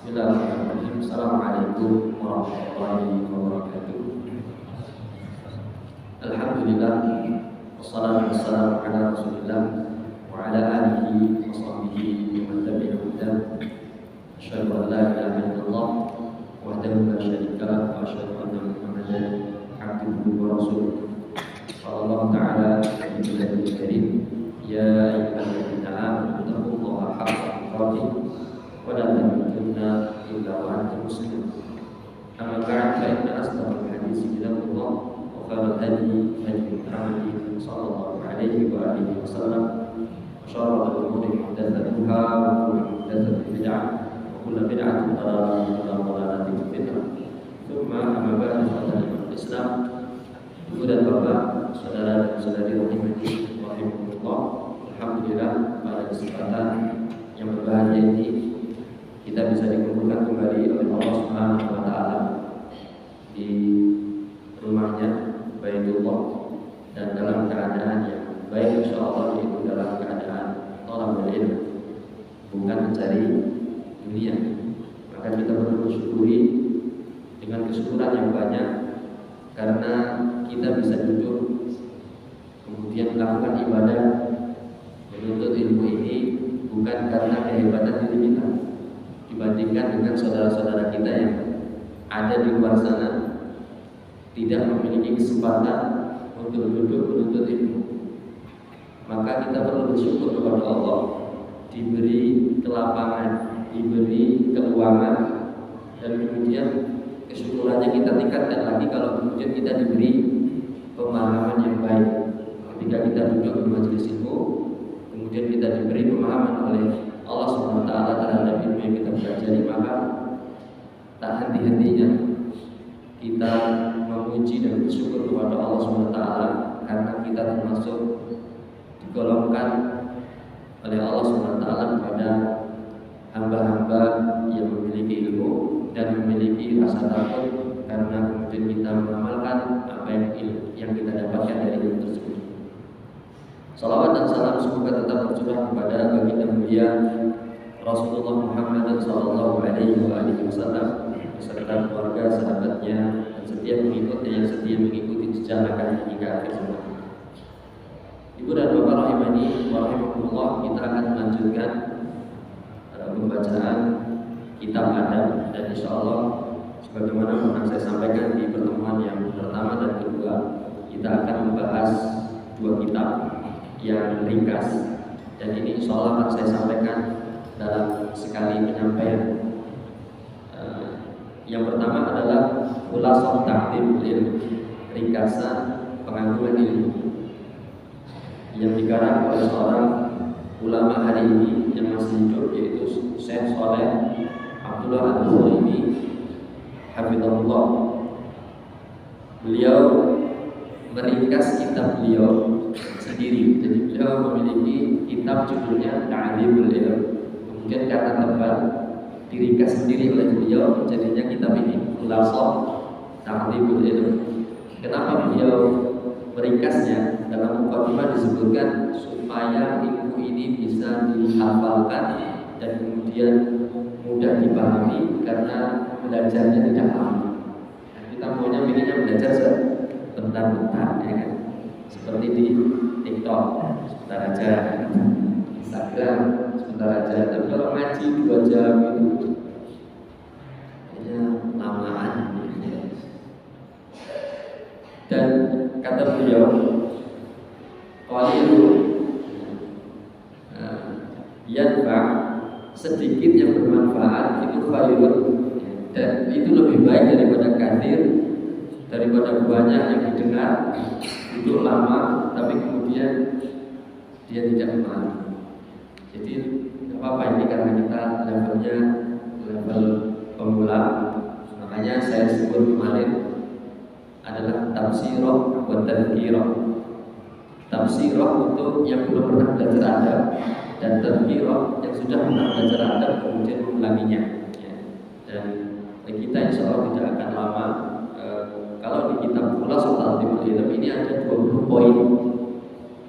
Bismillahirrahmanirrahim. Assalamualaikum warahmatullahi wabarakatuh. Alhamdulillah, wassalatu wassalamu ala Rasulillah wa ala alihi wa sahbihi wa man tabi'ahu hudah. Asyhadu an la ilaha illallah wahdahu la syarika lah wa asyhadu anna Muhammadan abduhu wa rasuluh. Qala Allah ta'ala fi kitabihil karim, ya ayyuhalladzina amanu taqullaha haqqa tuqatih wa la tamutunna illa wa antum muslimun. Amma ba'd, fa inna asdaqal hadits kitabullah wa khairal hadi hadi Muhammadin sallallahu alaihi wa alihi wasallam. Syarrul umuri muhdatsatuha wa kullu muhdatsatin bid'ah wa kullu bid'atin dalalah wa kullu dalalatin fitnah. Tsumma amma ba'du, fa Islam. Ibu dan bapak, saudara dan saudari rahimani wa rahimakumullah. Alhamdulillah, pada kesempatan yang berbahagia ini kita bisa dikumpulkan kembali oleh Allah Subhanahu wa taala di rumahnya Baitullah dan dalam keadaan yang baik insyaallah, itu dalam keadaan thalabul ilm, bukan mencari dunia. Maka kita perlu bersyukuri dengan kesyukuran yang banyak karena kita bisa duduk kemudian melakukan ibadah menuntut ilmu ini bukan karena kehebatan diri kita dibandingkan dengan saudara-saudara kita yang ada di luar sana tidak memiliki kesempatan untuk duduk menuntut ilmu. Maka kita perlu bersyukur kepada Allah, diberi kelapangan, diberi keuangan, dan kemudian kesyukurannya kita tingkatkan lagi kalau kemudian kita diberi pemahaman yang baik. Ketika kita duduk di majelis ilmu, kemudian kita diberi pemahaman oleh Allah SWT terhadap ilmu yang kita pelajari, maka tak henti-hentinya kita memuji dan bersyukur kepada Allah SWT karena kita termasuk digolongkan oleh Allah SWT kepada hamba-hamba yang memiliki ilmu dan memiliki rasa takut karena kemudian kita mengamalkan apa yang kita dapatkan dari ilmu tersebut. Salawat dan salam semoga tetap tercurah kepada baginda mulia Rasulullah Muhammad sallallahu alaihi wasallam beserta keluarga, sahabatnya, dan setiap pengikutnya yang setia mengikuti jejaknya hingga akhir zaman. Ibu dan bapak rahimani wa rahimakumullah, kita akan melanjutkan pembacaan kitab adab, dan insyaallah sebagaimana pernah saya sampaikan di pertemuan yang pertama dan kedua, kita akan membahas dua kitab yang ringkas, dan ini insyaallah akan saya sampaikan dalam sekali penyampaian. Yang pertama adalah Khulasah Ta'dhibul Ilm, ringkasan pengagungan ilmu, yang dikarang oleh seorang ulama hari ini yang masih hidup, yaitu Syekh Shaleh Abdullah Al-Utsaimin hafizahullah. Beliau meringkas kitab beliau sendiri. Jadi beliau memiliki kitab judulnya Ta'dhibul Ilm. Kemudian karena tebal diringkas sendiri oleh beliau, jadinya kitab ini Khulasah Ta'dhibul Ilm. Kenapa beliau meringkasnya? Dalam mukadimah disebutkan supaya ilmu ini bisa dihafalkan dan kemudian mudah dipahami karena belajarnya tidak lama. Nah, kita maunya inginnya belajar sebentar-bentar, ya kan? Seperti di TikTok sebentar aja, Instagram sebentar aja. Tapi kalau ngaji 2 jam itu kayaknya lamaan. Dan kata beliau, yanfa, sedikit yang bermanfaat itu khairun, dan itu lebih baik daripada kathir, daripada banyak yang didengar duduk lama tapi kemudian dia tidak memahami. Jadi apa ini karena kita levelnya level pemula, makanya saya sebut kemarin adalah tafsirah wa tadhkirah. Tafsirah untuk yang belum pernah belajar adab, dan tadhkirah yang sudah pernah belajar adab kemudian mengulanginya. Dan kita insya Allah tidak akan lama. Kalau di kitab Khulasatul Talibul Ilm ini ada 20 poin,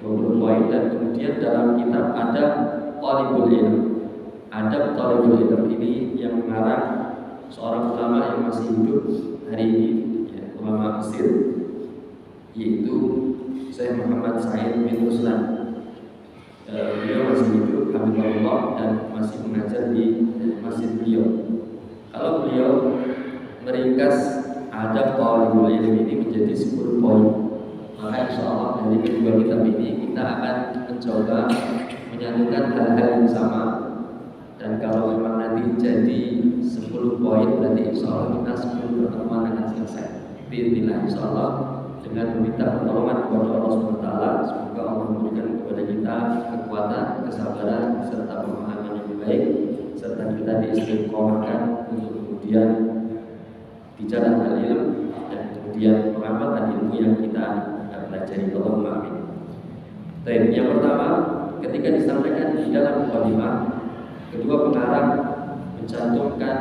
20 poin, dan kemudian dalam kitab ada Talibul Ilm. Ada Talibul Ilm ini yang mengarang seorang ulama yang masih hidup hari ini, ya, ulama Mesir, yaitu Syekh Muhammad Said bin Ruslan. Beliau masih hidup, alhamdulillah, dan masih mengajar di masjid beliau. Kalau beliau meringkas adab Talibul Ilm ini menjadi 10 poin, maka insya Allah dari kedua kitab ini kita akan mencoba menyatukan hal-hal yang sama. Dan kalau memang nanti jadi 10 poin, berarti insya Allah kita 10 pertemuan akan selesai. Bismillah, insya Allah dengan meminta pertolongan kepada Allah SWT. Semoga Allah memberikan kepada kita kekuatan, kesabaran, serta pemahaman yang baik, serta kita diistiqomahkan untuk kemudian bicara al-ilm dan kemudian mengamalkan ilmu yang kita pelajari. Allahumma amin. Baik, yang pertama ketika disampaikan di dalam mukadimah, kedua pengarang mencantumkan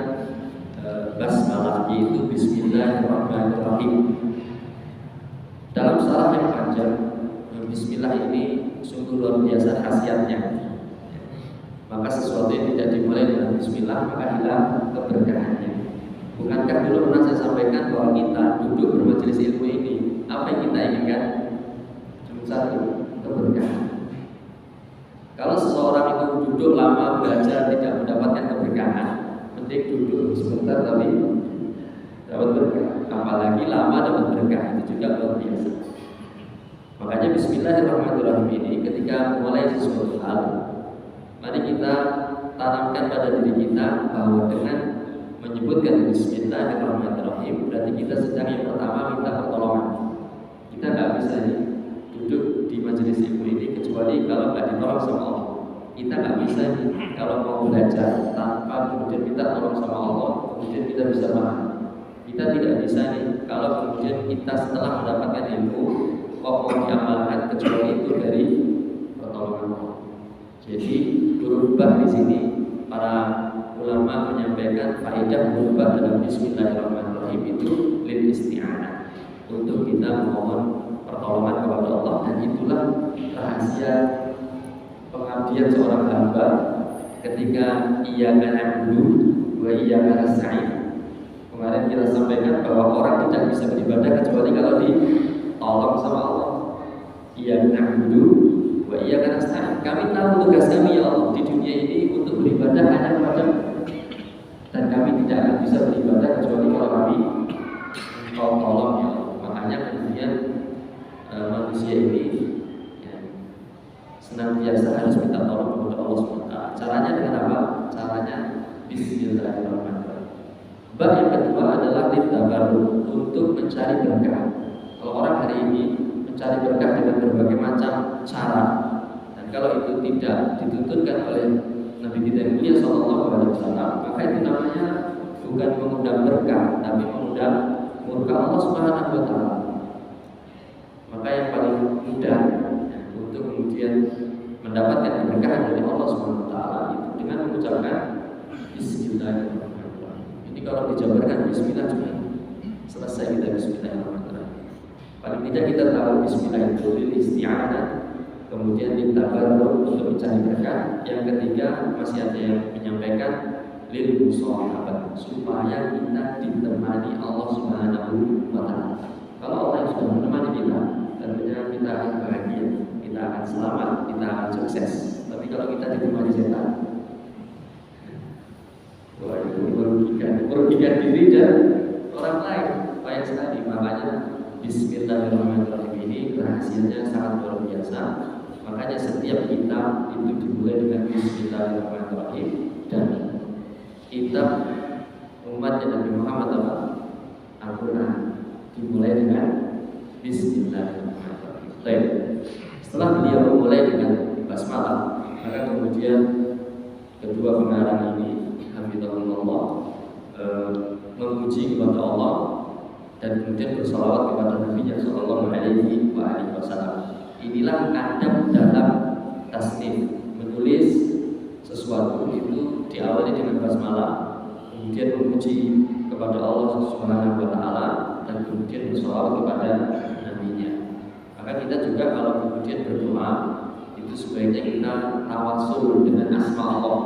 basmalah, yaitu Bismillahirrahmanirrahim. Dalam syarah yang panjang, Bismillah ini sungguh luar biasa khasiatnya. Maka sesuatu yang tidak dimulai dengan Bismillah maka hilang keberkahannya. Bukankah dulu pernah saya sampaikan bahwa kita duduk bermajelis ilmu ini, apa yang kita inginkan? Cuma satu, keberkahan. Kalau seseorang itu duduk lama belajar tidak mendapatkan keberkahan, penting duduk sebentar tapi dapat berkah. Apalagi lama dapat berkah, itu juga luar biasa. Makanya Bismillahirrahmanirrahim ini ketika mulai sesuatu hal, mari kita tanamkan pada diri kita bahwa dengan menyebutkan Bismillahirrahmanirrahim berarti kita sedang yang pertama minta pertolongan. Kita nggak bisa duduk di majelis ilmu ini kecuali kalau nggak ditolong sama Allah. Kita nggak bisa kalau mau belajar tanpa kemudian minta tolong sama Allah, kemudian kita bisa paham. Kita tidak bisa kalau kemudian kita setelah mendapatkan ilmu kok mau diamalkan kecuali itu dari pertolongan Allah. Jadi berubah di sini para ulama menyampaikan faedah berubah dalam Bismillahirrahmanirrahim itu lil isti'anah, untuk kita memohon pertolongan kepada Allah, dan itulah rahasia pengabdian seorang hamba ketika iyyaka na'budu wa iyyaka nasta'in. Kemarin kita sampaikan bahwa orang tidak bisa beribadah kecuali kalau ditolong sama Allah. Iyyaka na'budu wa iyyaka nasta'in. Kami tahu tugas kami ya Allah di dunia ini untuk beribadah hanya kepadamu, dan kami tidak akan bisa beribadah kecuali kalau kami Kau tolong ya Allah. Makanya kemudian manusia ini ya, senantiasa harus minta tolong kepada Allah SWT. Caranya dengan apa? Caranya Bismillahirrahmanirrahim. Bab yang kedua adalah tabarruk, untuk mencari berkah. Kalau orang hari ini mencari berkah dengan berbagai macam cara, dan kalau itu tidak dituntunkan oleh Nabi kita yang mulia Sallallahu Alaihi Wasallam, maka itu namanya bukan mengundang berkah, tapi mengundang murka Allah Subhanahu Wa Taala. Maka yang paling mudah untuk kemudian mendapatkan keberkahan dari Allah Subhanahu Wa Taala itu dengan mengucapkan Bismillahirrahmanirrahim. Ini kalau dijabarkan Bismillah cuma selesai kita Bismillahirrahmanirrahim. Paling tidak kita tahu Bismillah itu isti'anah, kemudian ditabarruk untuk mencari berkah. Yang ketiga masih ada yang menyampaikan lil mushabahat, supaya kita ditemani Allah Subhanahu wa Ta'ala. Kalau Allah yang sudah menemani kita, tentunya kita akan bahagia, kita akan selamat, kita akan sukses. Tapi kalau kita ditemani setan, wah itu merugikan diri dan orang lain. Banyak sekali. Makanya Bismillahirrahmanirrahim ini rahasianya sangat luar biasa. Makanya setiap kitab itu dimulai dengan Bismillahirrahmanirrahim, dan kitab umat Nabi Muhammad Al-Quran dimulai dengan Bismillahirrahmanirrahim. Baik. Setelah beliau memulai dengan basmalah, maka kemudian kedua pengarang ini hafizahullah memuji kepada Allah dan kemudian bersalawat kepada Nabi Sallallahu Alaihi Wasallam. Inilah adab dalam tasnif, menulis sesuatu itu diawali dengan basmalah, kemudian memuji kepada Allah Subhanahu Wa Taala dan kemudian bersalawat kepada Nabi-Nya. Maka kita juga kalau kemudian berdoa itu sebaiknya kita tawasul dengan asma Allah.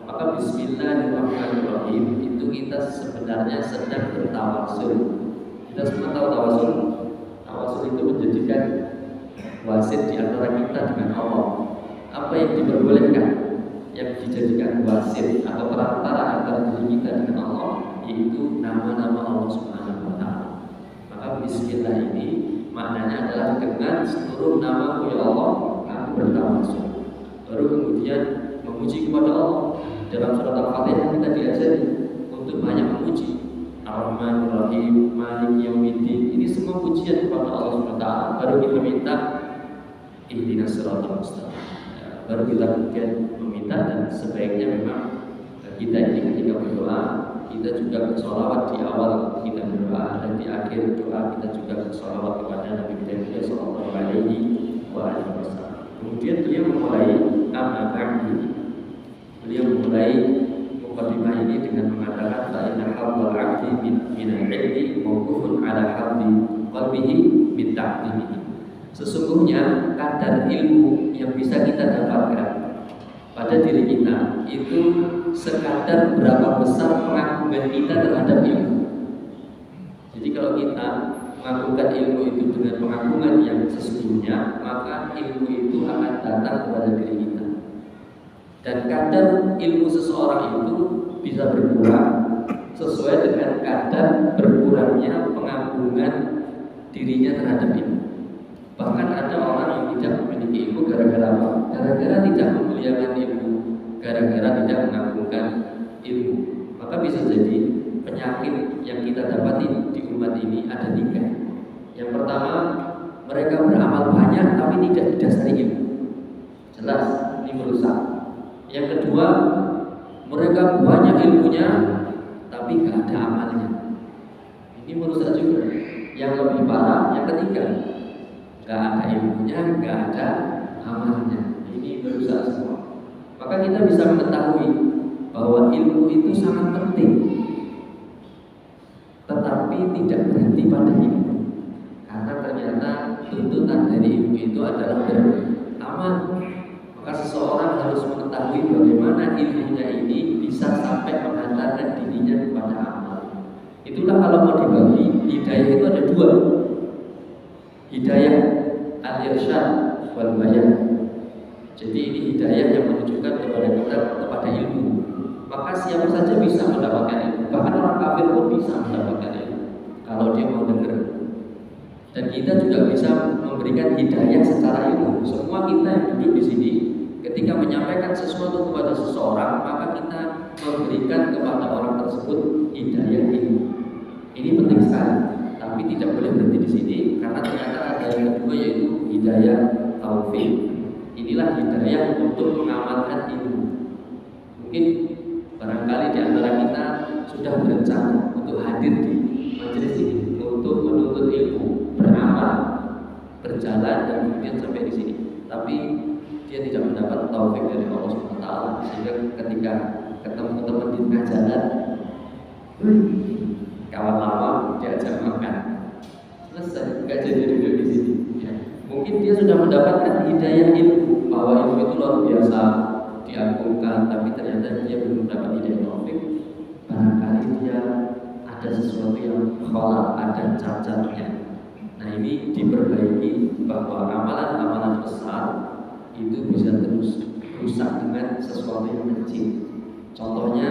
Maka Bismillahirrahmanirrahim itu kita sebenarnya sedang bertawasul. Kita semua tahu tawasul. Tawasul itu menjadikan wasit di antara kita dengan Allah. Apa yang diperbolehkan, yang dijadikan wasit atau perantara antara diri kita dengan Allah, yaitu nama-nama Allah Subhanahu Wa Taala. Maka Bismillah ini maknanya adalah dengan seluruh nama ya Allah aku bertawasul. Baru kemudian memuji kepada Allah. Dalam surat Al-Fatihah kita diajari untuk banyak memuji. Ar-Rahmanir-Rahim, Malik Yaumiddin. Ini semua pujian kepada Allah SWT. Baru kita minta ihdinas siratal mustaqim. Baru kita kemudian meminta, dan sebaiknya memang kita ini ketika berdoa kita juga bersolawat di awal kita berdoa, dan di akhir doa kita juga bersolawat kepada Nabi kita Sallallahu Alaihi Wasallam. Kemudian dia memulai amma ba'du. Beliau memulai mukadimah ini dengan mengatakan fa inna hawwal 'abdi min al-'ilmi mawqufun 'ala haddi qalbihi min ta'dimihi. Sesungguhnya kadar ilmu yang bisa kita dapatkan pada diri kita itu sekadar berapa besar pengagungan kita terhadap ilmu. Jadi kalau kita mengagungkan ilmu itu dengan pengagungan yang sesungguhnya, maka ilmu itu akan datang kepada diri kita. Dan kadar ilmu seseorang itu bisa berkurang sesuai dengan kadar berkurangnya pengagungan dirinya terhadap ilmu. Bahkan ada orang yang tidak memiliki ilmu gara-gara apa? Gara-gara tidak memuliakan ilmu, gara-gara tidak mengagungkan ilmu. Maka bisa jadi penyakit yang kita dapati di umat ini ada 3. Yang pertama, mereka beramal banyak tapi tidak didasari ilmu. Jelas ini merusak. Yang kedua, mereka banyak ilmunya tapi gak ada amalnya. Ini merusak juga. Yang lebih parah, yang ketiga, gak ada ilmunya, gak ada amalnya. Ini merusak semua. Maka kita bisa mengetahui bahwa ilmu itu sangat penting, tetapi tidak berhenti pada ilmu. Karena ternyata tuntutan dari ilmu itu adalah beramal. Maka seseorang harus mengetahui bagaimana ilmunya ini bisa sampai menghantarkan dirinya kepada amal. Itulah kalau mau dibagi, hidayah itu ada 2. Hidayah al-irsyad wal bayan. Jadi ini hidayah yang menunjukkan kepada kita kepada ilmu. Maka siapa saja bisa mendapatkan ilmu. Bahkan orang kafir pun bisa mendapatkan ilmu kalau dia mau dengar. Dan kita juga bisa memberikan hidayah secara ilmu. Semua kita yang duduk di sini, ketika menyampaikan sesuatu kepada seseorang, maka kita memberikan kepada orang tersebut hidayah ilmu. Ini penting sekali, tapi tidak boleh berhenti di sini, karena ternyata ada yang kedua, yaitu hidayah taufik. Inilah hidayah untuk mengamalkan ilmu. Mungkin barangkali di antara kita sudah berencana untuk hadir di majelis ini untuk menuntut ilmu, beramal, berjalan, dan kemudian sampai di sini. Tapi dia tidak mendapat taufik dari Allah SWT, sehingga ketika ketemu teman di tengah jalan, kawan lama diajak makan, selesai, nggak jadi duduk di sini. Ya. Mungkin dia sudah mendapatkan hidayah ilmu, bahwa ilmu itu luar biasa, diagungkan, tapi ternyata dia belum mendapat hidayah taufik. Barangkali dia ada sesuatu yang kholal, ada cacatnya. Nah, ini diperbaiki, bahwa amalan-amalan besar itu bisa terus rusak dengan sesuatu yang kecil. Contohnya,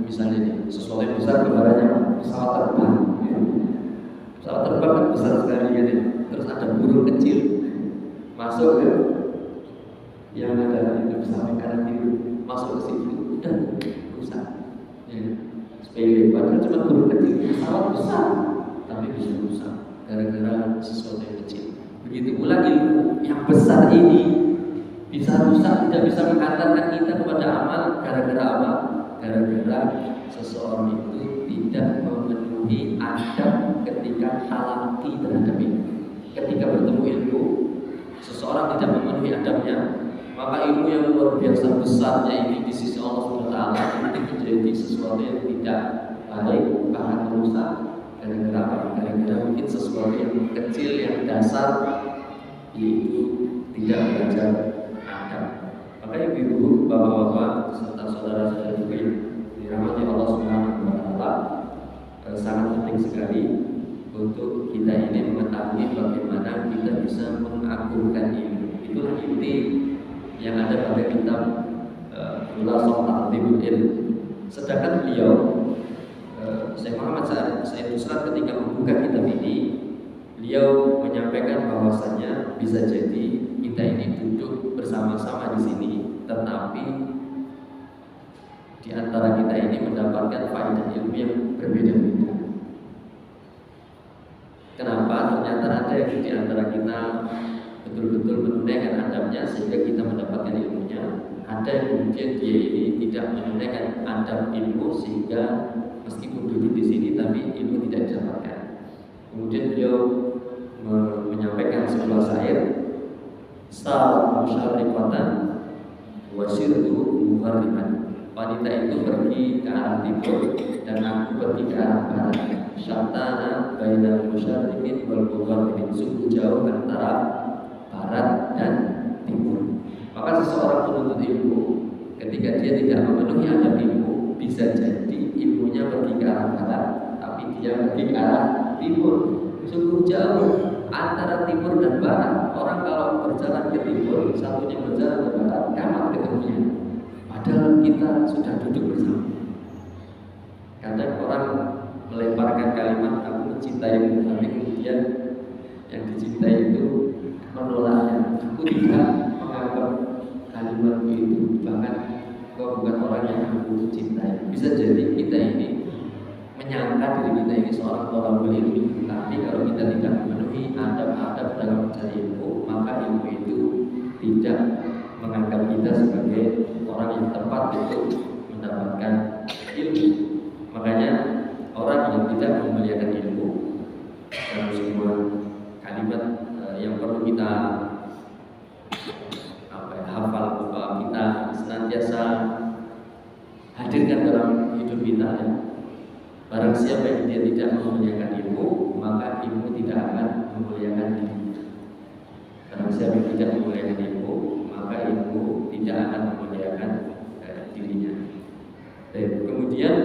misalnya nih, sesuatu yang besar kebarannya pesawat terbang. Pesawat terbang kan besar sekali gitu. terus ada burung kecil masuk ke yang ada itu sampai kanan kiri, masuk ke situ udah rusak. Ya, sepele, padahal cuma burung kecil, pesawat besar tapi bisa rusak gara-gara sesuatu yang kecil. Begitu pula ilmu yang besar ini bisa rusak, tidak bisa mengantarkan kita kepada amal gara-gara apa? Gara-gara seseorang itu tidak memenuhi adab ketika talaqi terhadap ilmu. Ketika bertemu ilmu, seseorang tidak memenuhi adabnya, maka ilmu yang luar biasa besarnya ini di sisi Allah SWT itu menjadi sesuatu yang tidak baik, bahkan merusak. Gara-gara apa? Gara-gara mungkin sesuatu yang kecil, yang dasar, yaitu tidak belajar adab. Maka ibu-ibu, bapak-bapak, serta saudara-saudara juga yang dirahmati Allah SWT, sangat penting sekali untuk kita ini mengetahui bagaimana kita bisa mengagungkan ilmu. Itulah inti yang ada pada kitab Khulasah Ta'dzimul Ilm. Sedangkan beliau Syekh Muhammad Said Nusrat ketika membuka kitab ini, beliau menyampaikan bahwasanya bisa jadi kita ini duduk bersama-sama di sini, tetapi di antara kita ini mendapatkan faedah ilmu yang berbeda-beda. Kenapa? Ternyata ada yang di antara kita betul-betul menunaikan adabnya sehingga kita mendapatkan ilmunya. Ada yang kemudian dia ini tidak menunaikan adab ilmu sehingga meskipun duduk di sini tapi ilmu tidak didapatkan. Kemudian beliau menyampaikan sebuah syair, sar musyarriqatan wa sirtu muharriman. Wanita itu pergi ke arah timur dan aku pergi ke arah barat. Syatana bainal musyarriqin wal mugharribin, sungguh jauh antara barat dan timur. Maka seseorang penuntut ilmu ketika dia tidak memenuhi adab ilmu, bisa jadi ilmunya pergi ke arah barat tapi dia pergi ke arah timur. Sungguh jauh antara timur dan barat. Orang kalau berjalan ke timur, satunya berjalan ke barat, kapan ketemunya? Padahal kita sudah duduk bersama. Kadang orang melemparkan kalimat aku mencintaimu, tapi kemudian yang dicintai itu menolaknya. Aku tidak menganggap kalimat itu, bahkan kau bukan orang yang aku cintai. Bisa jadi kita ini menyangka diri kita ini seorang thalibul ilmi, tapi kalau kita tidak memenuhi adab-adab dalam mencari ilmu, maka ilmu itu tidak menganggap kita sebagai orang yang tepat untuk mendapatkan ilmu. Makanya orang yang tidak memuliakan ilmu, dalam semua kalimat yang perlu kita hafal, kita senantiasa hadirkan dalam hidup kita, ya. Barang siapa yang dia tidak memuliakan ilmu, maka ilmu tidak akan memuliakan diri. Barang siapa yang tidak memuliakan ilmu, maka ilmu tidak akan memuliakan dirinya. Dan kemudian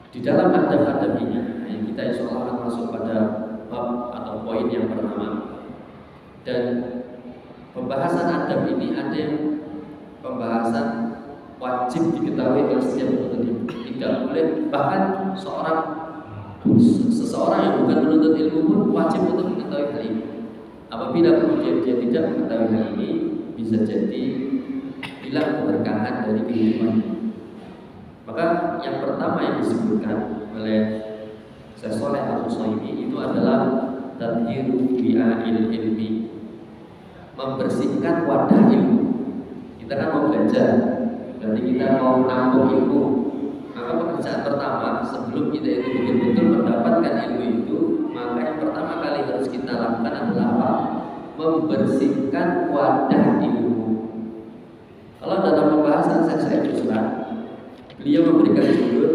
di dalam adab-adab ini, kita insya Allah akan masuk pada bab atau poin yang pertama. Dan pembahasan adab ini ada yang pembahasan wajib diketahui oleh setiap penuntut ilmu. Tidak boleh, bahkan seseorang yang bukan penuntut ilmu pun wajib untuk mengetahui hal ini. Apabila kemudian dia tidak mengetahui hal ini, bisa jadi hilang keberkahan dari kehidupan. Maka yang pertama yang disebutkan oleh Syekh Shalih Al-Utsaimin itu adalah tadhiru bi'a'il ilmi, membersihkan wadah ilmu. Kita kan mau belajar, berarti kita mau menampung ilmu. Maka pekerjaan pertama sebelum kita itu betul-betul mendapatkan ilmu itu, maka yang pertama kali harus kita lakukan adalah apa? Membersihkan wadah ilmu. Kalau dalam pembahasan saya Nusrat, beliau memberikan judul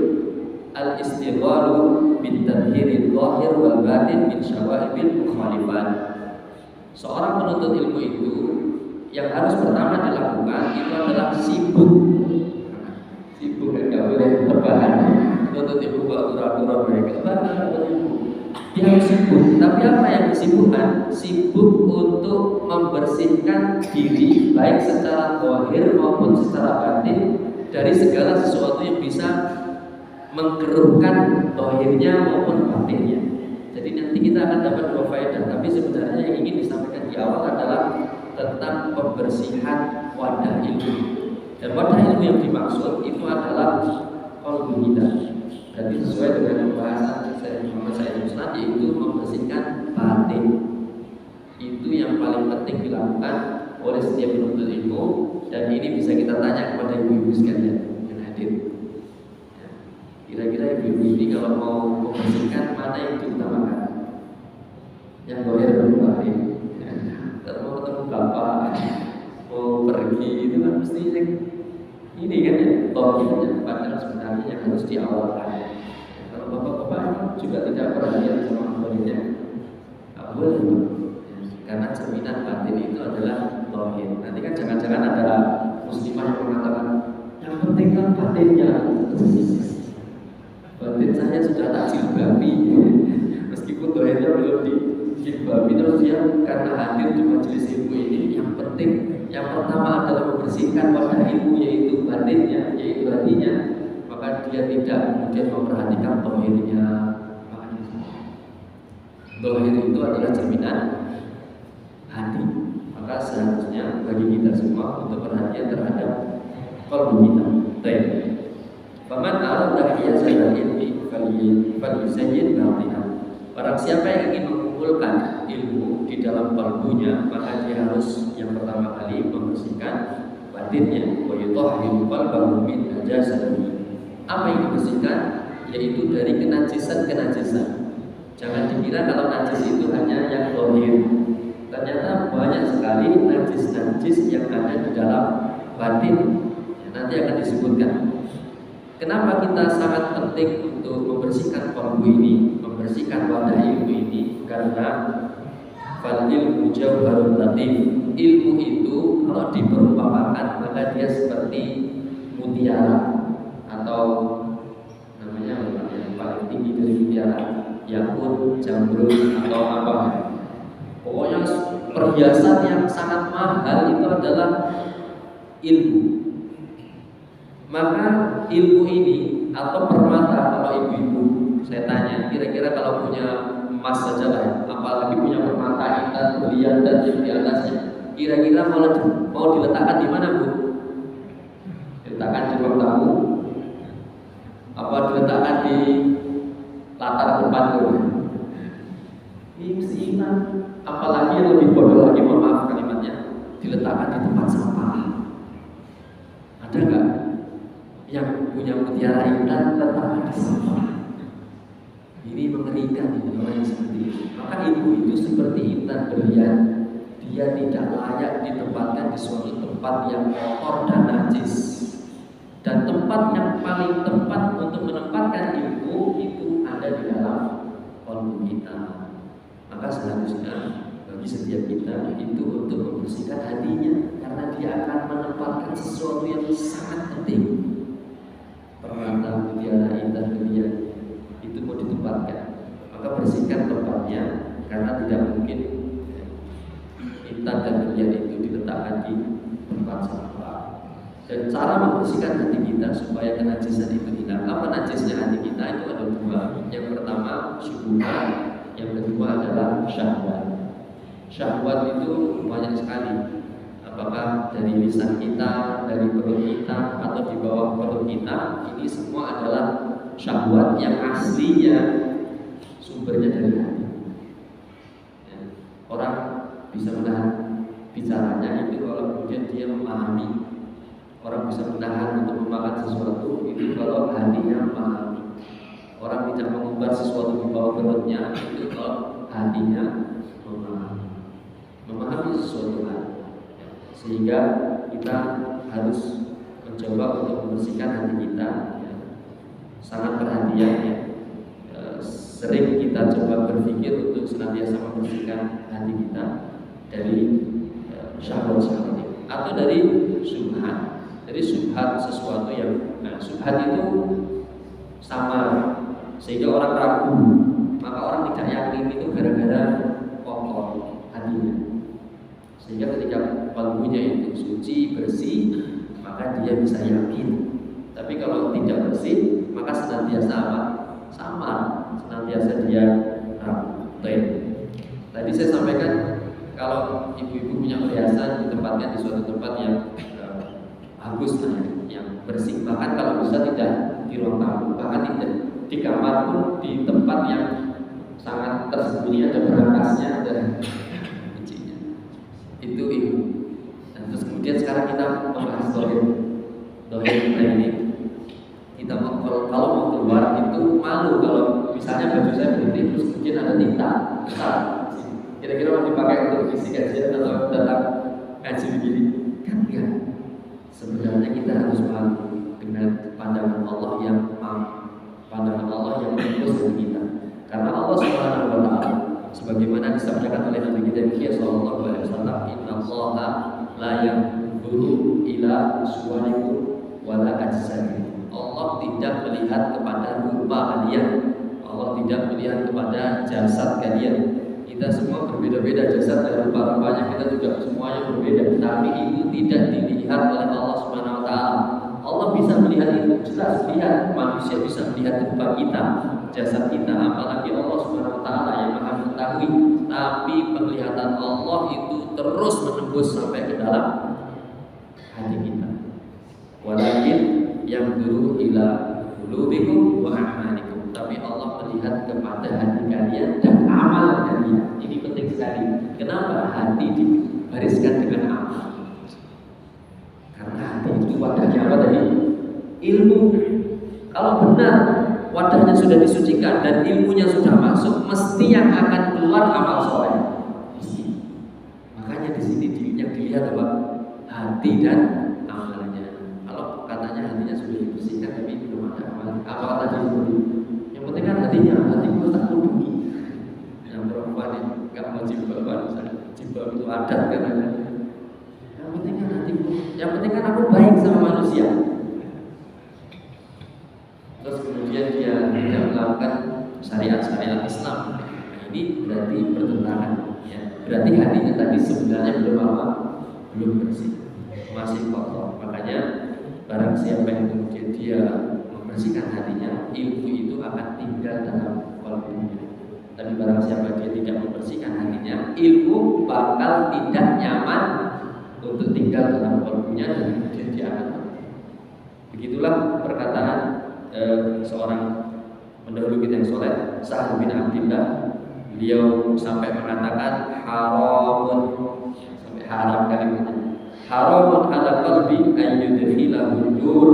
Al-Istighalu Bit-Tadhhiril Zahir wal Batin min Syawaibil Mukhalifat. Seorang penuntut ilmu itu yang harus pertama dilakukan itu adalah sibuk. Sibuk kan gak boleh terbahan. Penuntut ilmu kok pura-pura mereka dia harus sibuk. Tapi apa yang disibukkan? Sibuk untuk membersihkan diri baik secara zahir maupun secara batin dari segala sesuatu yang bisa mengkeruhkan zahirnya maupun batinnya. Jadi nanti kita akan dapat 2 faedah, tapi sebenarnya yang ingin disampaikan di awal adalah tentang pembersihan wadah ilmu. Dan wadah ilmu yang dimaksud itu adalah qalbu kita. Jadi sesuai dengan pembahasan saya Muhammad Said Musnad, yaitu membersihkan batin. Itu yang paling penting dilakukan oleh setiap penuntut ilmu, dan ini bisa kita tanya kepada ibu-ibu sekalian yang hadir. Kira-kira ibu-ibu ini kalau mau membersihkan mana yang diutamakan? Yang dohir atau batin? Kalau mau ketemu bapak, mau pergi itu kan mesti ini kan ya, dohirnya. Padahal sebenarnya yang harus diawalkan. Kalau bapak-bapak juga tidak perhatian sama dohirnya, nggak boleh. Karena cerminan batin itu adalah dohir. Nanti kan jangan-jangan ada muslimah yang mengatakan yang penting kan batinnya. Batin saya sudah tak jilbabi, meskipun dohirnya belum dijilbabi, terus dia karena hadir di majelis ilmu ini, yang penting yang pertama adalah membersihkan wadah ilmu, yaitu batinnya, yaitu hatinya, maka dia tidak kemudian memperhatikan dohirnya. Dohir itu adalah cerminan hati, maka seharusnya bagi kita semua untuk perhatian terhadap qalbu kita. Baik. Faman arada hiyasan ilmi falyusayyid batinah. Barang siapa yang ingin mengumpulkan ilmu di dalam qalbunya, maka dia harus yang pertama kali membersihkan batinnya. Wa yutahhiru qalbahu min najasatihi. Apa yang dibersihkan? Yaitu dari kenajisan-kenajisan. Jangan dikira kalau najis itu hanya yang zahir. Ternyata banyak sekali najis-najis yang ada di dalam batin. Nanti akan disebutkan. Kenapa kita sangat penting untuk membersihkan qalbu ini, membersihkan wadah ilmu ini? Karena fal ilmu jauharun latif. Ilmu itu kalau diperumpamakan maka dia seperti mutiara, atau namanya yang paling tinggi dari mutiara, yakut, jamrud atau apa. Pokoknya perhiasan yang sangat mahal itu adalah ilmu. Maka ilmu ini atau permata, kalau ibu-ibu saya tanya, kira-kira kalau punya emas saja lah, apalagi punya permata, intan, berlian dan yang di atasnya, kira-kira mau diletakkan di mana, Bu? Diletakkan di ruang tamu? Apa diletakkan di latar depan rumah? Ini mesti ingat. Apalagi yang lebih bodoh lagi, mohon maaf kalimatnya, diletakkan di tempat sampah. Ada nggak yang punya mutiara intan letakkan di sampah? Ini mengerikan ini orang yang seperti itu. Maka ilmu itu seperti intan berlian, dia tidak layak ditempatkan di suatu tempat yang kotor dan najis. Dan tempat yang paling tepat untuk menempatkan ilmu itu ada di dalam qalbu kita. Maka seharusnya bagi setiap kita itu untuk membersihkan hatinya, karena dia akan menempatkan sesuatu yang sangat penting. Permata, mutiara, intan, berlian itu mau ditempatkan, maka bersihkan tempatnya, karena tidak mungkin intan dan berlian itu diletakkan di tempat sampah. Dan cara membersihkan hati kita supaya kenajisan itu hilang. Apa najisnya hati kita? Itu ada dua. Yang pertama syubhat, yang kedua adalah syahwat. Syahwat itu banyak sekali. Apakah dari lisan kita, dari perut kita, atau di bawah perut kita, ini semua adalah syahwat yang aslinya sumbernya dari hati. Ya. Orang bisa menahan bicaranya itu kalau kemudian dia memahami. Orang bisa menahan untuk memakan sesuatu itu kalau hatinya memahami. Orang tidak mengumbar sesuatu di bawah perutnya itu kalau hatinya memahami sesuatu hal. Sehingga kita harus mencoba untuk membersihkan hati kita, ya. Sangat perhatian, ya. Sering kita coba berpikir untuk senantiasa membersihkan hati kita dari syahwat atau dari syubhat. Dari syubhat sesuatu yang syubhat itu sama, sehingga orang ragu, maka orang tidak yakin itu gara-gara kotor hatinya. Sehingga ketika qalbunya itu suci, bersih, maka dia bisa yakin. Tapi kalau tidak bersih, maka senantiasa apa? Sama, senantiasa dia ragu. Tadi saya sampaikan kalau ibu-ibu punya perhiasan ditempatkan di suatu tempat yang bagus, yang bersih. Bahkan kalau bisa tidak di ruang tamu, bahkan tidak di kamar pun, di tempat yang sangat tersembunyi, ada berangkasnya, ada kuncinya. Itu ibu. Dan terus kemudian sekarang kita membahas dohir kita ini. Kita kalau mau keluar itu malu kalau misalnya baju saya begini terus kemudian ada tinta besar. Kira-kira mau dipakai untuk isi kajian atau datang kaji begini? Kan enggak. Sebenarnya kita harus malu dengan pandangan Allah yang menembus hati kita. Karena Allah Subhanahu wa taala sebagaimana disabdakan oleh Nabi kita Muhammad sallallahu alaihi wasallam, "Innallaha la yanzuru ila suwarikum wala ajsadikum." Allah tidak melihat kepada rupa kalian. Allah tidak melihat kepada jasad kalian. Kita semua berbeda-beda jasad dan rupa-rupanya kita juga semuanya berbeda. Tapi itu tidak dilihat oleh Allah Subhanahu wa taala. Allah bisa melihat itu, jelas lihat. Manusia bisa melihat rupa kita, jasad kita, apalagi Allah Subhanahu wa taala yang Maha mengetahui. Tapi penglihatan Allah itu terus menembus sampai ke dalam hati kita. Walakin yang dulu ila qulubikum wa a'malikum. Tapi Allah melihat kepada hati kalian dan amal kalian. Ini penting sekali. Kenapa hati dibariskan dengan amal? Karena hati itu wadahnya apa tadi? Ilmu. Kalau benar wadahnya sudah disucikan dan ilmunya sudah masuk, mesti yang akan keluar amal soleh. Mesti. Makanya di sini yang dilihat apa? Hati dan amalnya. Kalau katanya hatinya sudah dibersihkan tapi belum ada amal, apa kata dia? Yang penting kan hatinya, hatiku tak lubungi. Yang perempuan ini nggak mau jilbaban, jilbab itu adat kan? Yang penting kan hatiku, yang penting kan aku baik sama manusia. Terus kemudian dia tidak melakukan syariat-syariat Islam. Nah, ini berarti bertentangan. Ya. Berarti hatinya tadi sebenarnya belum apa? Belum bersih, masih kotor. Makanya barang siapa yang kemudian dia membersihkan hatinya, ilmu itu akan tinggal dalam kalbunya. Tapi barang siapa dia tidak membersihkan hatinya, ilmu bakal tidak nyaman untuk tinggal dalam kalbunya dan kemudian dia akan mati. Begitulah perkataan seorang pendahulu kita yang soleh, Sa'ad bin Abdillah. Beliau sampai mengatakan haramun, sampai haram kalimatnya, haramun ala qalbi ayyudkhilahu nur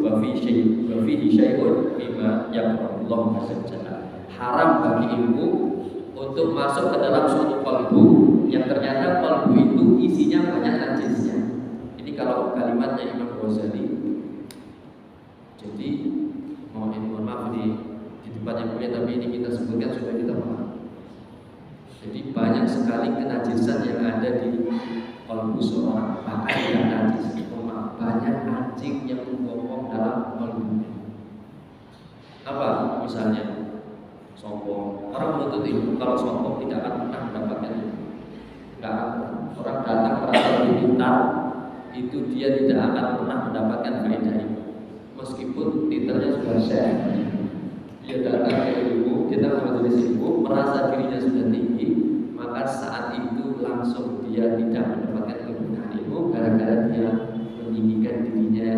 wa fihi syai'un mimma yakrahullahu azza wajalla. Haram bagi ilmu untuk masuk ke dalam suatu kalbu yang ternyata kalbu itu isinya banyak najisnya. Ini kalau kalimatnya Imam Ghazali. Jadi mohon maaf di tempat yang mulia, tapi ini kita sebutkan supaya kita paham. Jadi banyak sekali kenajisan yang ada di kalbu seorang, bahkan yang najis. Banyak anjing yang membohong dalam kalbunya. Apa misalnya? Sombong. Orang menuntut ilmu kalau sombong tidak akan pernah mendapatkan ilmu. Tidak akan. Orang datang merasa lebih pintar, itu dia tidak akan pernah mendapatkan faedah ilmu. Meskipun titelnya sudah syekh, dia datang ke ilmu, kita majelis ilmu, merasa dirinya sudah tinggi, maka saat itu langsung dia tidak mendapatkan kegunaan ilmu gara-gara dia meninggikan dirinya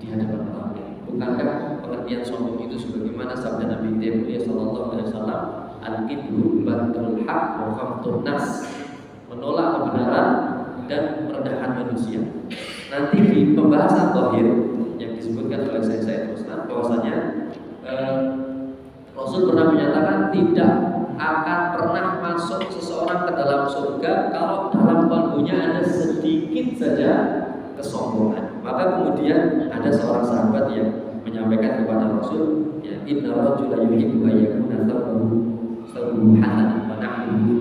di hadapan Allah. Bukankah pengertian sombong itu sebagaimana sabda Nabi Muhammad sallallahu alaihi wasallam, al-kibru batul haq wa khamtun nas, menolak kebenaran dan merendahkan manusia. Nanti di pembahasan zahir yang disebutkan oleh saya Ustaz bahwasanya Rasul pernah menyatakan tidak akan pernah masuk seseorang ke dalam surga kalau dalam kalbunya ada sedikit saja kesombongan. Maka kemudian ada seorang sahabat yang menyampaikan kepada Rasul, ya, inna rajula yuhibbu ayyakuna thawbuhu hasanan wa nahluhu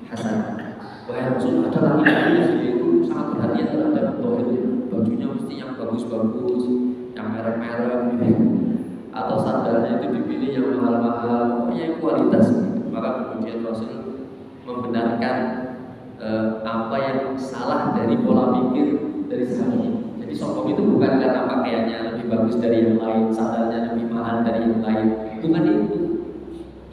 hasanan. Wahai Rasul, ada laki-laki itu sangat perhatian terhadap zahirnya, bajunya mesti yang bagus-bagus, yang merek-merek gitu. Atau sandalnya itu dipilih yang mahal-mahal, pokoknya yang kualitas gitu. Maka kemudian Rasul membenarkan apa yang salah dari pola pikir dari sahabatnya. Jadi sombong itu bukan karena pakaiannya lebih bagus dari yang lain, sandalnya lebih mahal dari yang lain. Bukan itu.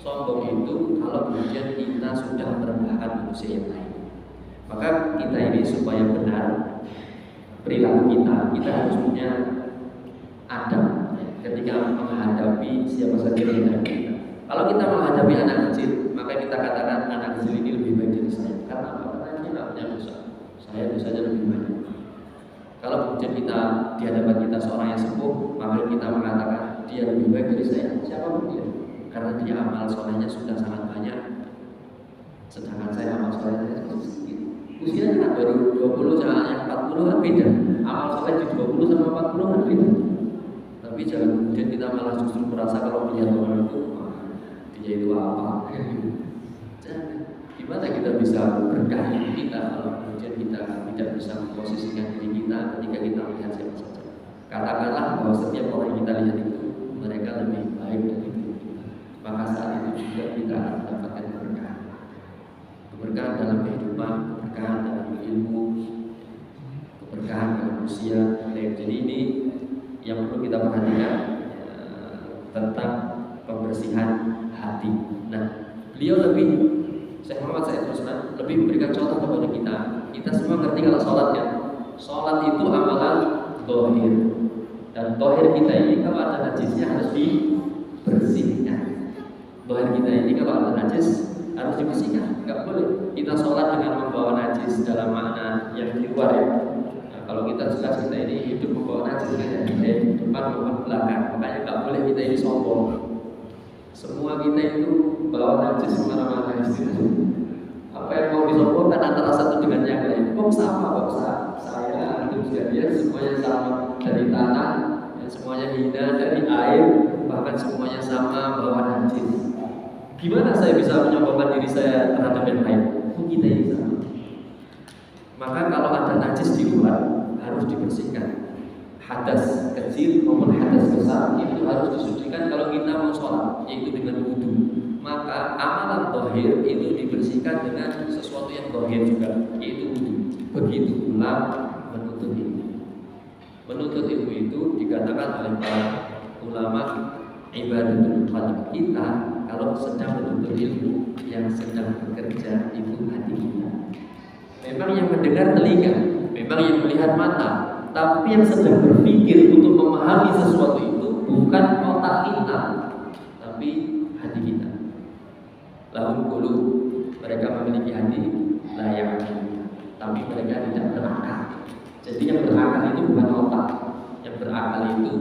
Sombong itu kalau kemudian kita sudah merendahkan manusia yang lain. Maka kita ini supaya benar perilaku kita harus punya adab ketika menghadapi siapa saja di hadapan kita. Kalau kita menghadapi anak kecil, maka kita katakan anak kecil ini lebih baik dari saya. Karena apa? Karena dia tidak punya dosa. Saya dosanya lebih banyak. Kalau kemudian kita di hadapan kita seorang yang sepuh, maka kita mengatakan dia lebih baik dari saya. Siapapun dia, karena dia amal solehnya sudah sangat banyak, sedangkan saya amal solehnya sedikit. Usianya baru 20 sama yang 40 kan beda. Amal soleh di 20 sama 40 kan beda. Tapi jangan kemudian kita malah justru merasa kalau melihat orang itu dia itu apa? Gimana kita bisa berkah kita kalau kemudian kita tidak bisa memposisikan diri kita ketika kita melihat siapa saja. Katakanlah bahwa setiap orang yang kita lihat itu mereka lebih baik dari diri kita. Maka saat itu juga kita akan mendapatkan keberkahan. Keberkahan dalam kehidupan, keberkahan dalam ilmu, keberkahan dalam usia. Jadi ini yang perlu kita perhatikan tentang pembersihan hati. Nah, beliau Syekh Muhammad Said Ruslan lebih memberikan contoh kepada kita. Kita semua ngerti kalau sholat kan? Sholat itu amalan dohir. Dan dohir kita ini kalau ada najisnya harus dibersihkan. Dohir kita ini kalau ada najis harus dibersihkan. Enggak boleh kita sholat dengan membawa najis dalam makna yang di luar ya. Nah, kalau kita jelas kita ini hidup membawa najis kan dari depan maupun belakang. Makanya enggak boleh kita ini sombong. Semua kita itu bawa najis kemana-mana istilahnya. Apa yang mau disombongkan antara satu dengan yang lain? Kok sama, saya itu sekalian semuanya sama dari tanah, dan semuanya hina dari air, bahkan semuanya sama bawa najis. Gimana saya bisa menyombongkan diri saya terhadap yang lain? Kok kita ini sama? Maka kalau ada najis di luar harus dibersihkan. Hadas kecil maupun hadas besar itu harus disucikan kalau kita mau sholat, yaitu dengan wudhu. Maka amalan dohir itu dibersihkan dengan sesuatu yang dohir juga, yaitu wudhu. Begitu pula menuntut ilmu. Menuntut ilmu itu dikatakan oleh para ulama ibadatul qalb. Kita kalau sedang menuntut ilmu, yang sedang bekerja itu hati kita. Memang yang mendengar telinga, memang yang melihat mata, tapi yang sedang berpikir untuk memahami sesuatu itu bukan otak kita, tapi hati kita. Lahum qulub, mereka memiliki hati, layak, tapi mereka tidak berakal. Jadi yang berakal itu bukan otak, yang berakal itu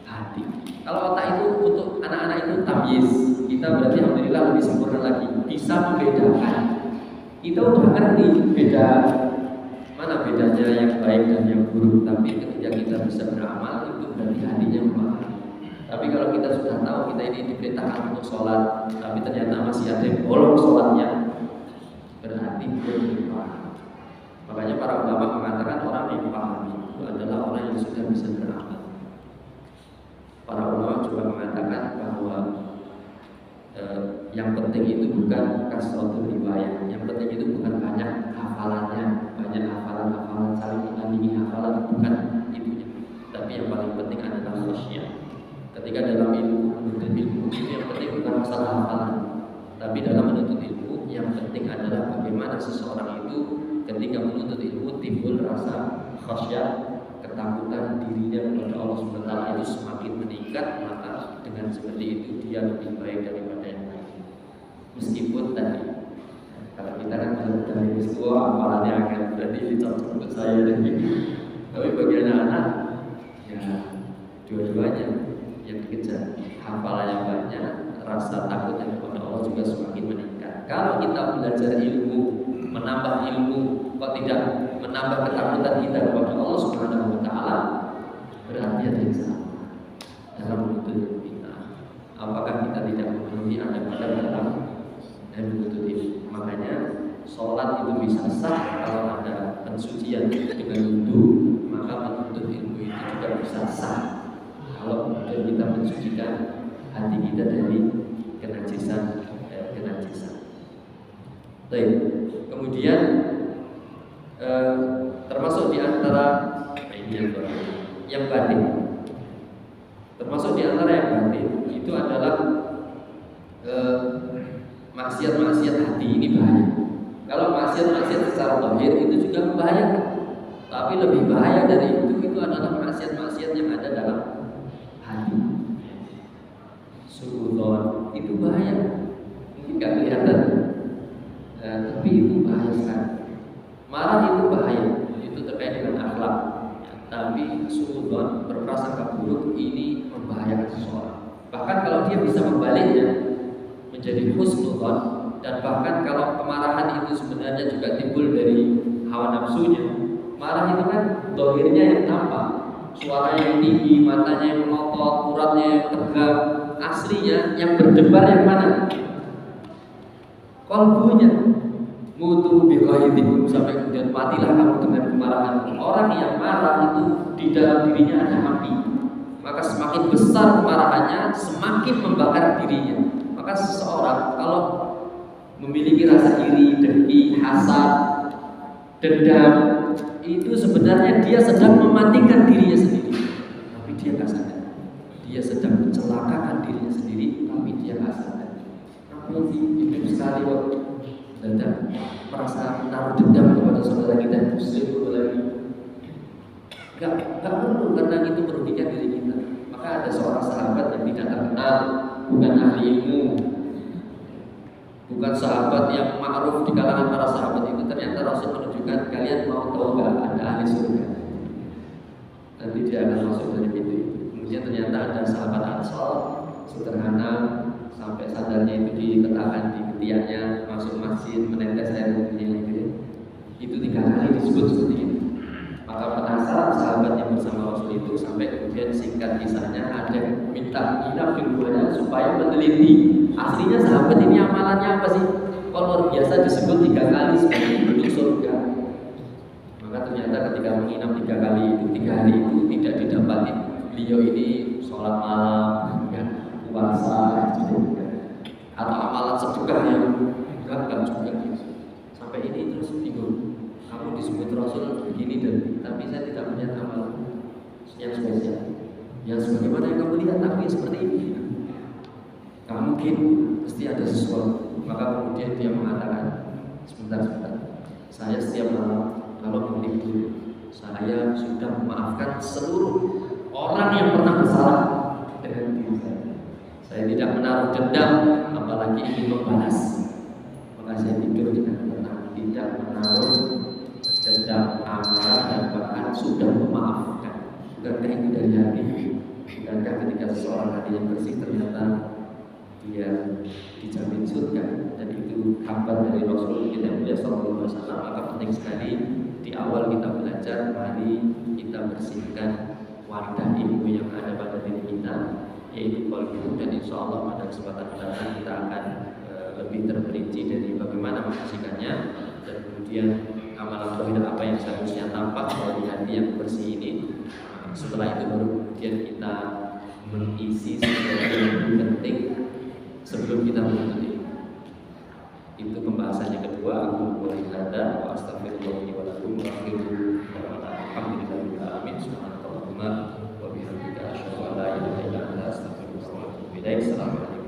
hati. Kalau otak itu untuk anak-anak itu tamyiz, kita berarti alhamdulillah lebih sempurna lagi, bisa membedakan. Kita udah ngerti beda mana bedanya yang baik dan yang buruk, tapi ketika kita bisa beramal itu berarti hatinya memahami. Tapi kalau kita sudah tahu kita ini diperintahkan untuk sholat, tapi ternyata masih ada yang bolong sholatnya, berarti belum paham. Makanya para ulama mengatakan orang yang paham itu adalah orang yang sudah bisa beramal. Para ulama juga mengatakan bahwa yang penting itu bukan kasratul riwayat, yang penting itu bukan banyak hafalannya, banyak hafalan saling menandingi hafalan, bukan itunya. Tapi yang paling penting adalah khasyah. Ketika dalam ilmu menuntut ilmu itu yang penting bukan masalah hafalan, tapi dalam menuntut ilmu yang penting adalah bagaimana seseorang itu ketika menuntut ilmu timbul rasa khasyah, ketakutan dirinya kepada Allah SWT itu semakin meningkat. Maka dengan seperti itu dia lebih baik daripada yang lain. Meskipun tadi kalau kita kan dari sekolah hafalannya akan berarti ini cocok untuk saya dan ini. Tapi bagi anak-anak ya dua-duanya yang dikejar, hafalannya banyak, rasa takutnya kepada Allah juga semakin meningkat. Kalau kita belajar ilmu, menambah ilmu, kok tidak menambah ketakutan kita kepada Allah Subhanahu wa taala, berarti ada yang salah dalam menuntut ilmu kita. Apakah kita tidak memenuhi adab-adab dalam menuntut ilmu? Makanya sholat itu bisa sah kalau ada pensucian dengan wudhu, maka menuntut ilmu itu juga bisa sah kalau kemudian kita mensucikan hati kita dari kenajisan. Baik. Kemudian termasuk di antara yang batin, termasuk di antara yang batin itu adalah maksiat-maksiat hati ini bahaya. Kalau maksiat-maksiat secara zahir itu juga membahayakan. Tapi lebih bahaya dari itu adalah maksiat-maksiat yang ada dalam hati. Suudzon itu bahaya. Mungkin nggak kelihatan, tapi itu bahaya sekali. Marah itu bahaya, itu terkait dengan akhlak. Tapi suudzon, berprasangka buruk, ini membahayakan seseorang. Bahkan kalau dia bisa membaliknya menjadi husnudzon, dan bahkan kalau kemarahan itu sebenarnya juga timbul dari hawa nafsunya. Marah itu kan dohirnya yang tampak, suaranya yang tinggi, matanya yang melotot, uratnya yang tegap. Aslinya yang berdebar yang mana? Kolbunya. Mutu biqaidin, sampai kemudian matilah kamu dengan kemarahan. Orang yang marah itu di dalam dirinya ada api. Maka semakin besar kemarahannya, semakin membakar dirinya. Maka seseorang kalau memiliki rasa iri, dengki, hasad, dendam, itu sebenarnya dia sedang mematikan dirinya sendiri. Tapi dia nggak sadar. Dia sedang mencelakakan dirinya sendiri, tapi dia nggak sadar. Apa sih hidup sekali waktu dan merasa menaruh dendam kepada saudara kita muslim lagi? Gak perlu, karena itu merugikan diri kita. Maka ada seorang sahabat yang tidak terkenal, bukan ahli ilmu, bukan sahabat yang ma'ruf di kalangan para sahabat itu. Ternyata Rasul menunjukkan, kalian mau tahu gak ada ahli surga? Nanti dia akan masuk dari pintu itu. Kemudian ternyata ada sahabat Ansor, sederhana, sampai sadarnya itu diketakan di ketiaknya, masuk masjid, menetes air wudhunya itu 3 kali disebut seperti itu. Maka penasaran sahabat yang bersama Rasul itu, sampai kemudian singkat kisahnya ada yang minta nginap di rumahnya supaya meneliti aslinya sahabat ini amalannya apa sih? Kok luar biasa disebut 3 kali sebagai bentuk surga. Maka ternyata ketika menginap 3 kali itu, 3 hari itu tidak didapati beliau ini sholat malam, puasa, atau amalan sedekah yang enggak juga. Sampai ini terus bingung. Kamu disebut Rasul begini dan tapi saya tidak punya amal yang spesial. Yang sebagaimana yang kamu lihat aku seperti ini. Gak mungkin, pasti ada sesuatu. Maka kemudian dia mengatakan, sebentar. Saya setiap malam kalau mau tidur, saya sudah memaafkan seluruh orang yang pernah bersalah dengan diri saya. Saya tidak menaruh dendam, apalagi ingin membalas. Maka saya tidur dengan tenang, tidak menaruh dendam, amarah, dan bahkan sudah memaafkan. Bukankah itu dari hati? Bukankah ketika seseorang hati yang bersih ternyata dia dijamin surga? Dan itu kabar dari Rasul kita mulia sallallahu alaihi wasallam. Maka penting sekali di awal kita belajar, mari kita bersihkan wadah ilmu yang ada pada diri kita, yaitu qalbu. Dan insya Allah pada kesempatan mendatang kita akan lebih terperinci dari bagaimana membersihkannya, dan kemudian amalan zahir apa yang seharusnya tampak dari hati yang bersih ini. Setelah itu baru kemudian kita mengisi sesuatu yang lebih penting sebelum kita menuntut ilmu. Itu pembahasan yang kedua. Aku boleh ada wa astaghfirullah wa lakum wa akhiru wa alhamdulillahil alamin. Subhanallahumma wa bihamdika asyhadu an la ilaha illa anta astaghfiruka wa atubu ilaik. Assalamualaikum.